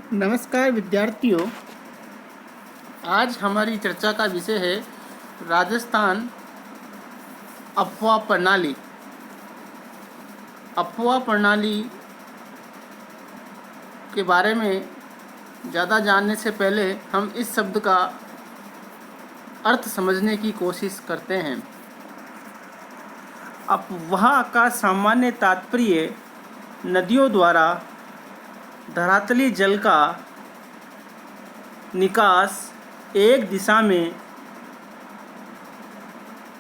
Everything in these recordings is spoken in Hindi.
नमस्कार विद्यार्थियों। आज हमारी चर्चा का विषय है राजस्थान अफवाह प्रणाली। अफवाह प्रणाली के बारे में ज़्यादा जानने से पहले हम इस शब्द का अर्थ समझने की कोशिश करते हैं। अफवाह का सामान्य तात्पर्य नदियों द्वारा धरातली जल का निकास एक दिशा में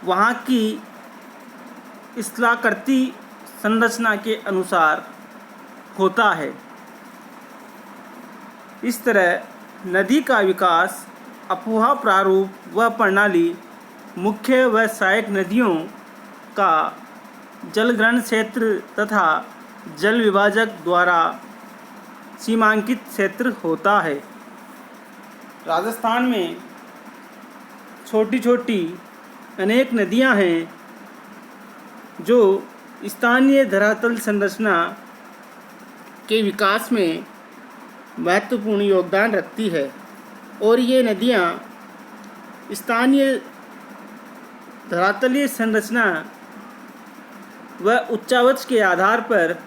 वहाँ की स्थलाकृति संरचना के अनुसार होता है। इस तरह नदी का विकास अफवाह प्रारूप व प्रणाली मुख्य व सहायक नदियों का जलग्रहण क्षेत्र तथा जल विभाजक द्वारा सीमांकित क्षेत्र होता है। राजस्थान में छोटी छोटी अनेक नदियां हैं जो स्थानीय धरातल संरचना के विकास में महत्वपूर्ण योगदान रखती है और ये नदियां स्थानीय धरातलीय संरचना व उच्चावच के आधार पर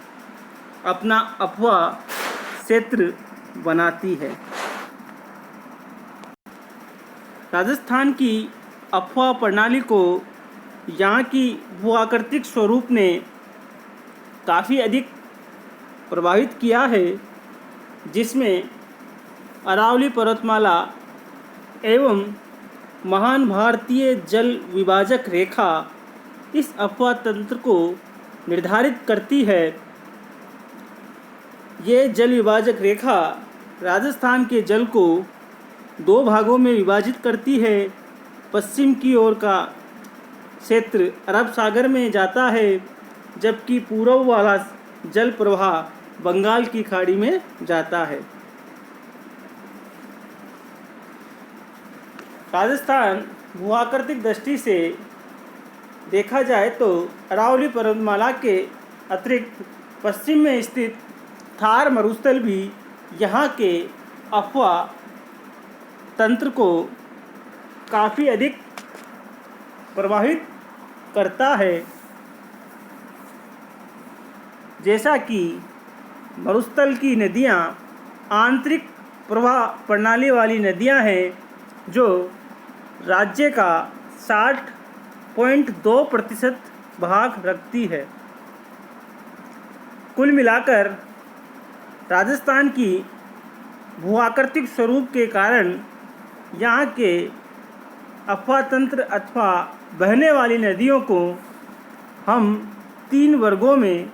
अपना अफवाह क्षेत्र बनाती है। राजस्थान की अफवाह प्रणाली को यहाँ की भूआकृतिक स्वरूप ने काफ़ी अधिक प्रभावित किया है, जिसमें अरावली पर्वतमाला एवं महान भारतीय जल विभाजक रेखा इस अफवाह तंत्र को निर्धारित करती है। ये जल विभाजक रेखा राजस्थान के जल को दो भागों में विभाजित करती है। पश्चिम की ओर का क्षेत्र अरब सागर में जाता है, जबकि पूर्व वाला जल प्रवाह बंगाल की खाड़ी में जाता है। राजस्थान भूआकृतिक दृष्टि से देखा जाए तो अरावली पर्वतमाला के अतिरिक्त पश्चिम में स्थित थार मरुस्थल भी यहाँ के अफवाह तंत्र को काफ़ी अधिक प्रभावित करता है। जैसा कि मरुस्थल की नदियाँ आंतरिक प्रवाह प्रणाली वाली नदियाँ हैं जो राज्य का 60.2% भाग रखती है। कुल मिलाकर राजस्थान की भूआकृतिक स्वरूप के कारण यहाँ के अफवाह तंत्र अथवा बहने वाली नदियों को हम 3 वर्गों में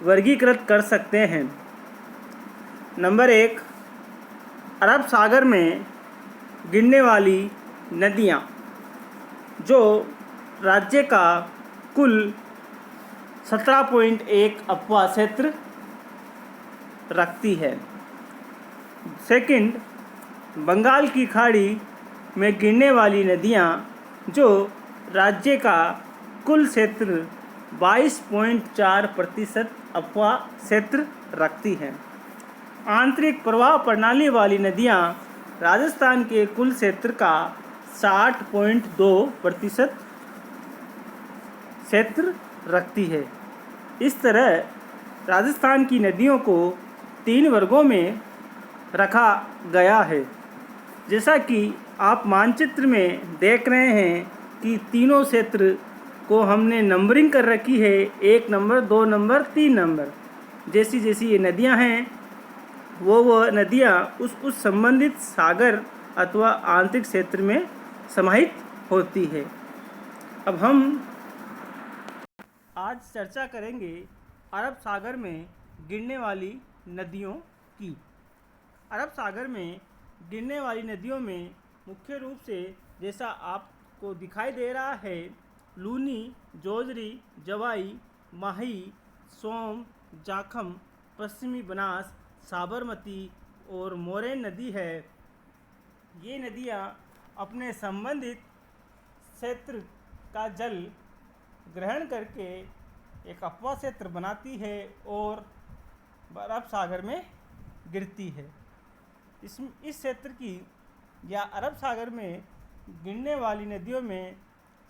वर्गीकृत कर सकते हैं। नंबर 1, अरब सागर में गिरने वाली नदियाँ जो राज्य का कुल 17.1 अफवाह क्षेत्र रखती है। सेकंड, बंगाल की खाड़ी में गिरने वाली नदियाँ जो राज्य का कुल क्षेत्र 22.4% अफवाह क्षेत्र रखती हैं। आंतरिक प्रवाह प्रणाली वाली नदियाँ राजस्थान के कुल क्षेत्र का 60.2% क्षेत्र रखती है। इस तरह राजस्थान की नदियों को 3 वर्गों में रखा गया है। जैसा कि आप मानचित्र में देख रहे हैं कि तीनों क्षेत्र को हमने नंबरिंग कर रखी है, 1 नंबर, 2 नंबर, 3 नंबर। जैसी जैसी ये नदियां हैं वो नदियां उस संबंधित सागर अथवा आंतरिक क्षेत्र में समाहित होती है। अब हम आज चर्चा करेंगे अरब सागर में गिरने वाली नदियों की। अरब सागर में गिरने वाली नदियों में मुख्य रूप से जैसा आपको दिखाई दे रहा है, लूनी, जोजरी, जवाई, माही, सोम, जाखम, पश्चिमी बनास, साबरमती और मोरैन नदी है। ये नदियाँ अपने संबंधित क्षेत्र का जल ग्रहण करके एक अफवाह क्षेत्र बनाती है और अरब सागर में गिरती है। इस क्षेत्र की या अरब सागर में गिरने वाली नदियों में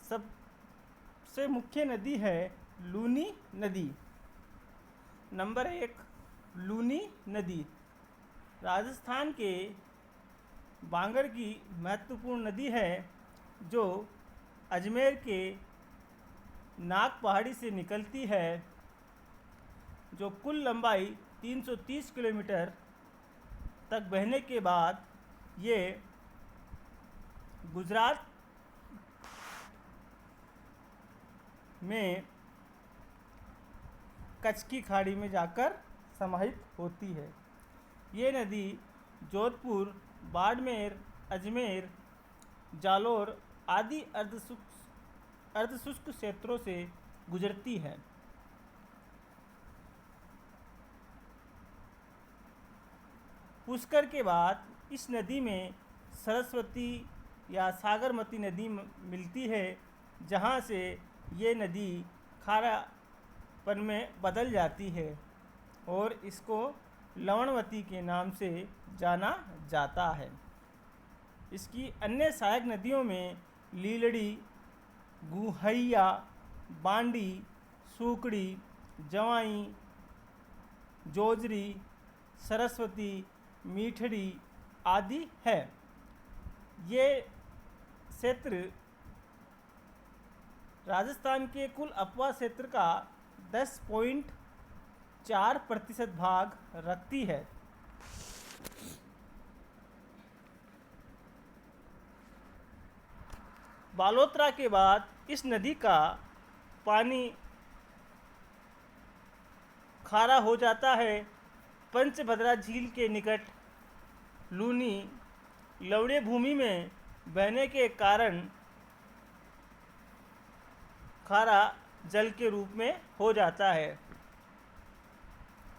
सबसे मुख्य नदी है लूनी नदी। नंबर 1, लूनी नदी राजस्थान के बांगर की महत्वपूर्ण नदी है, जो अजमेर के नाग पहाड़ी से निकलती है, जो कुल लंबाई 330 किलोमीटर तक बहने के बाद ये गुजरात में कच्छ की खाड़ी में जाकर समाहित होती है। ये नदी जोधपुर, बाड़मेर, अजमेर, जालोर आदि अर्धशुष्क क्षेत्रों से गुजरती है। पुष्कर के बाद इस नदी में सरस्वती या सागरमती नदी मिलती है, जहाँ से ये नदी खारापन में बदल जाती है और इसको लवणवती के नाम से जाना जाता है। इसकी अन्य सहायक नदियों में लीलड़ी, गुहैया, बांडी, सूकड़ी, जवाई, जोजरी, सरस्वती, मीठड़ी आदि है। ये क्षेत्र राजस्थान के कुल अपवा क्षेत्र का 10.4% भाग रखती है। बालोतरा के बाद इस नदी का पानी खारा हो जाता है। पंचभद्रा झील के निकट लूनी लवणीय भूमि में बहने के कारण खारा जल के रूप में हो जाता है।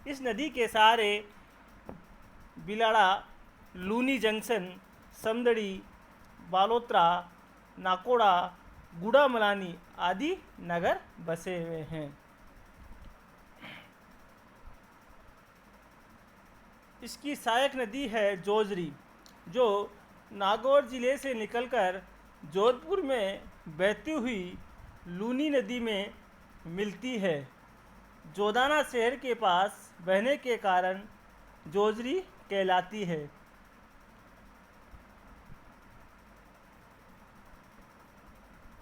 इस नदी के सहारे बिलाड़ा, लूनी जंक्शन, समदड़ी, बालोतरा, नाकोड़ा, गुड़ामलानी आदि नगर बसे हुए हैं। इसकी सहायक नदी है जोजरी, जो नागौर जिले से निकलकर जोधपुर में बहती हुई लूनी नदी में मिलती है। जोधाना शहर के पास बहने के कारण जोजरी कहलाती है।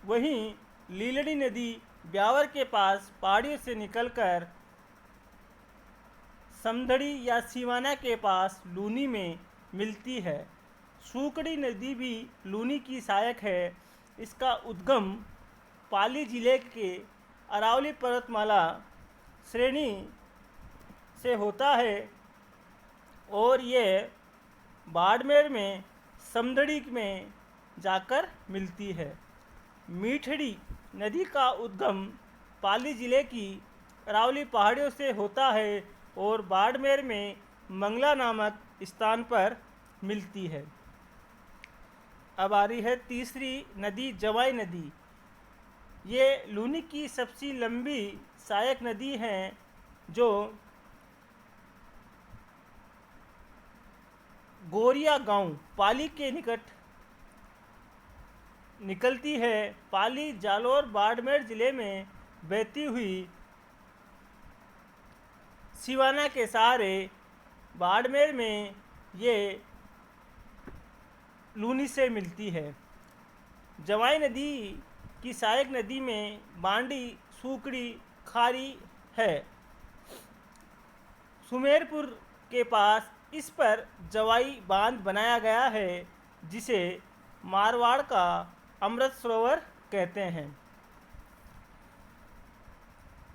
वहीं लीलड़ी नदी ब्यावर के पास पहाड़ियों से निकलकर समदड़ी या सिवाना के पास लूनी में मिलती है। सूकड़ी नदी भी लूनी की सहायक है। इसका उद्गम पाली जिले के अरावली पर्वतमाला श्रेणी से होता है और ये बाड़मेर में समदड़ी में जाकर मिलती है। मीठड़ी नदी का उद्गम पाली जिले की अरावली पहाड़ियों से होता है और बाड़मेर में मंगला नामक स्थान पर मिलती है। अब आ रही है तीसरी नदी, जवाई नदी। ये लूनी की सबसे लंबी सहायक नदी है, जो गोरिया गांव पाली के निकट निकलती है। पाली, जालोर, बाड़मेर जिले में बहती हुई सिवाना के सहारे बाड़मेर में ये लूनी से मिलती है। जवाई नदी की सहायक नदी में बांडी, सूकड़ी, खारी है। सुमेरपुर के पास इस पर जवाई बांध बनाया गया है, जिसे मारवाड़ का अमृत सरोवर कहते हैं।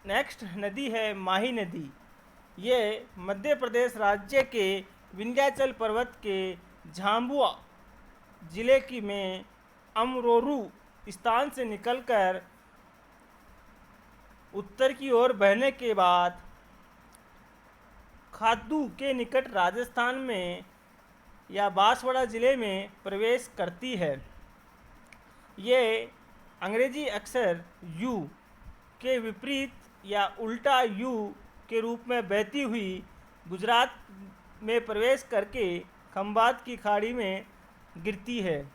नेक्स्ट नदी है माही नदी। ये मध्य प्रदेश राज्य के विंध्याचल पर्वत के झाबुआ जिले की में अमरोरू स्थान से निकलकर उत्तर की ओर बहने के बाद खाद्दू के निकट राजस्थान में या बांसवाड़ा जिले में प्रवेश करती है। ये अंग्रेजी अक्षर यू के विपरीत या उल्टा यू के रूप में बहती हुई गुजरात में प्रवेश करके खंभात की खाड़ी में गिरती है।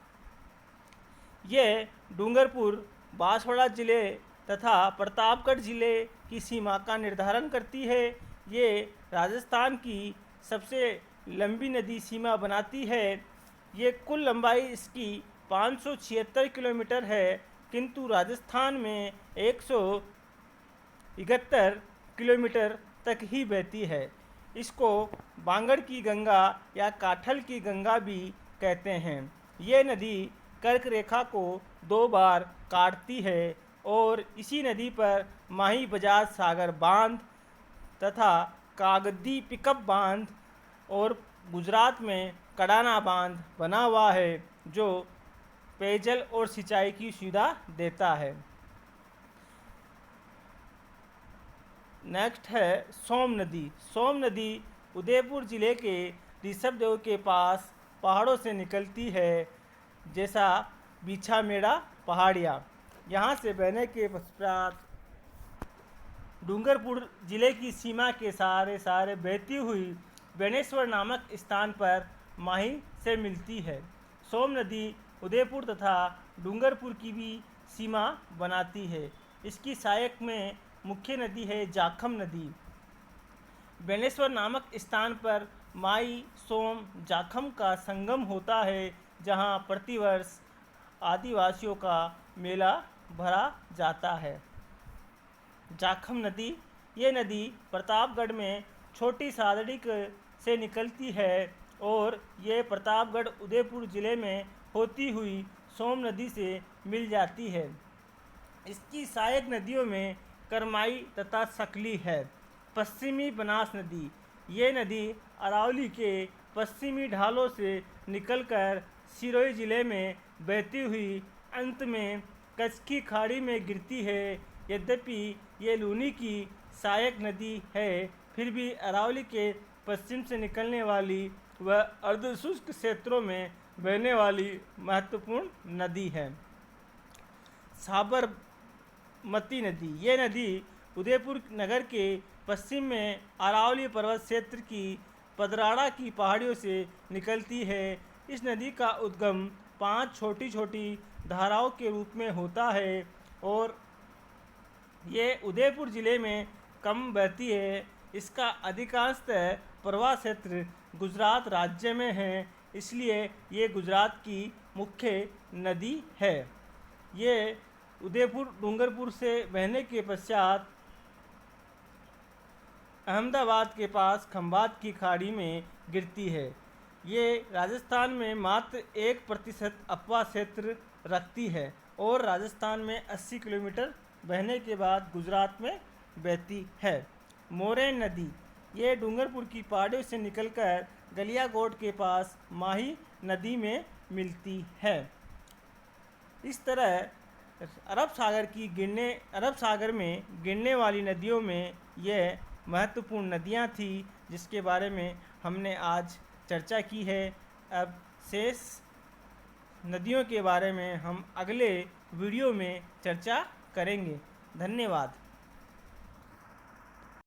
यह डूंगरपुर, बांसवाड़ा जिले तथा प्रतापगढ़ जिले की सीमा का निर्धारण करती है। ये राजस्थान की सबसे लंबी नदी सीमा बनाती है। ये कुल लंबाई इसकी 576 किलोमीटर है, किंतु राजस्थान में 171 किलोमीटर तक ही बहती है। इसको बांगड़ की गंगा या काठल की गंगा भी कहते हैं। ये नदी कर्क रेखा को 2 बार काटती है और इसी नदी पर माही बजाज सागर बांध तथा कागदी पिकअप बांध और गुजरात में कडाना बांध बना हुआ है, जो पेयजल और सिंचाई की सुविधा देता है। नेक्स्ट है सोम नदी। सोम नदी उदयपुर जिले के ऋषभदेव के पास पहाड़ों से निकलती है, जैसा बीछामेड़ा पहाड़ियाँ। यहाँ से बहने के पश्चात डूंगरपुर जिले की सीमा के सारे बहती हुई बेनेश्वर नामक स्थान पर माही से मिलती है। सोम नदी उदयपुर तथा डूंगरपुर की भी सीमा बनाती है। इसकी सहायक में मुख्य नदी है जाखम नदी। बेनेश्वर नामक स्थान पर माई सोम जाखम का संगम होता है, जहां प्रतिवर्ष आदिवासियों का मेला भरा जाता है। जाखम नदी, ये नदी प्रतापगढ़ में छोटी सादड़ी से निकलती है और ये प्रतापगढ़ उदयपुर जिले में होती हुई सोम नदी से मिल जाती है। इसकी सहायक नदियों में करमाई तथा सकली है। पश्चिमी बनास नदी, ये नदी अरावली के पश्चिमी ढालों से निकलकर सिरोही जिले में बहती हुई अंत में कच्छ की खाड़ी में गिरती है। यद्यपि ये लूनी की सहायक नदी है, फिर भी अरावली के पश्चिम से निकलने वाली व अर्धशुष्क क्षेत्रों में बहने वाली महत्वपूर्ण नदी है। साबरमती नदी, ये नदी उदयपुर नगर के पश्चिम में अरावली पर्वत क्षेत्र की पदराड़ा की पहाड़ियों से निकलती है। इस नदी का उद्गम 5 छोटी छोटी धाराओं के रूप में होता है और ये उदयपुर जिले में कम बहती है। इसका अधिकांशतः प्रवाह क्षेत्र गुजरात राज्य में है, इसलिए ये गुजरात की मुख्य नदी है। ये उदयपुर डूंगरपुर से बहने के पश्चात अहमदाबाद के पास खंभात की खाड़ी में गिरती है। ये राजस्थान में मात्र 1% अपवाह क्षेत्र रखती है और राजस्थान में 80 किलोमीटर बहने के बाद गुजरात में बहती है। मोरैन नदी, ये डूंगरपुर की पहाड़ियों से निकलकर गलियाकोट के पास माही नदी में मिलती है। इस तरह अरब सागर में गिरने वाली नदियों में यह महत्वपूर्ण नदियां थी, जिसके बारे में हमने आज चर्चा की है। अब शेष नदियों के बारे में हम अगले वीडियो में चर्चा करेंगे। धन्यवाद।